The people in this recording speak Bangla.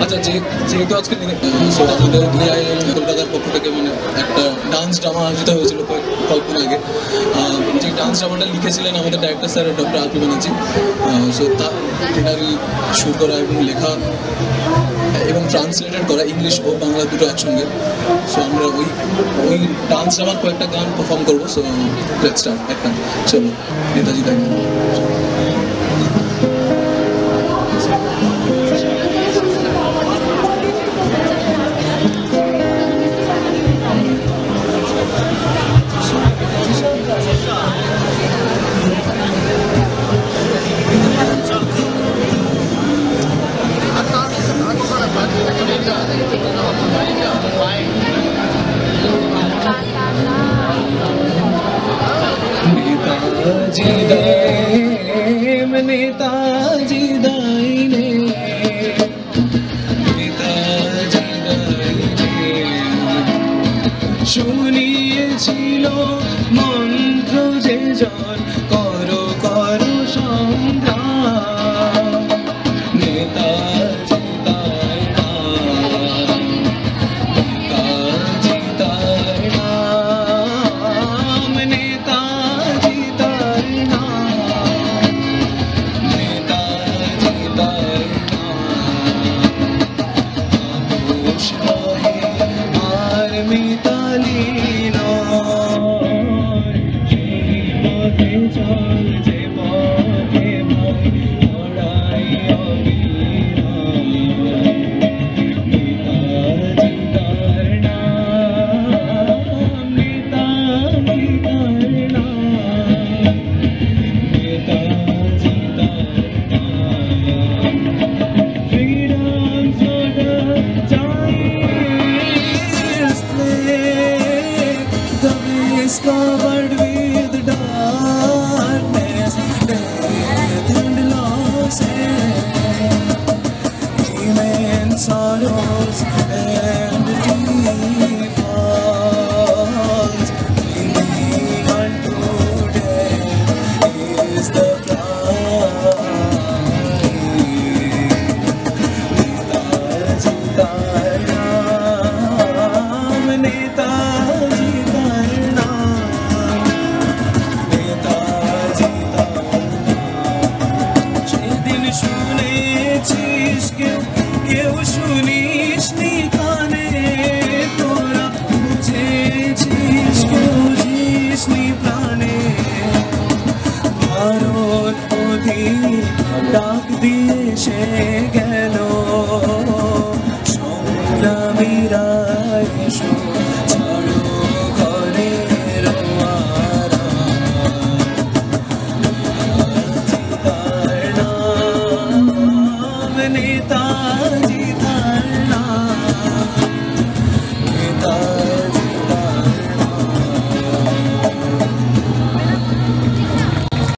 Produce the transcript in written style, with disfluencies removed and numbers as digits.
আচ্ছা, যেহেতু আজকে আমাদের কলকাতার পক্ষ থেকে মানে একটা ডান্স ড্রামা আয়োজিত হয়েছিল কয়েকদিন আগে, যে ডান্স ড্রামাটা লিখেছিলেন আমাদের director sir doctor RP Banerjee. So তেনারই শুরু করা এবং লেখা এবং ট্রান্সলেটেড করা ইংলিশ ও বাংলা দুটো একসঙ্গে। সো আমরা ওই ডান্স ড্রামার কয়েকটা গান পারফর্ম করবো। So let's start. একটা চলো, নেতাজি তাই নেতাজি দাইনে নেতাজি দাইনে শুনিয়েছিল মন্ত্র যে জন করো করো সংগ্রাম। নেতাজি তার নাম, নেতাজি তার নাম, নেতাজি তার নাম, নেতাজি তার নাম। আর মিতালি নয়, সেই পথে চল যে পথে ভাই লড়াই অবিরাম। নেতাজি তার নাম, নেতাজি তার নাম, নেতাজি তার নাম। Freedom's not a child's play. The way is covered with darkness, death and loss, immense sorrows and deep falls. Clinging unto death is the cry. Netaji तार नाम, नेताजी तार नाम, नेताजी तार नाम। সেদিন শুনেছিস কেউ শুনিসনি কানে, তোরা বুঝেছিস কেউ বুঝিসনি প্রাণে। ভারত অধীর ডাক দিয়ে সে গেল সংগ্রামীরা এসো।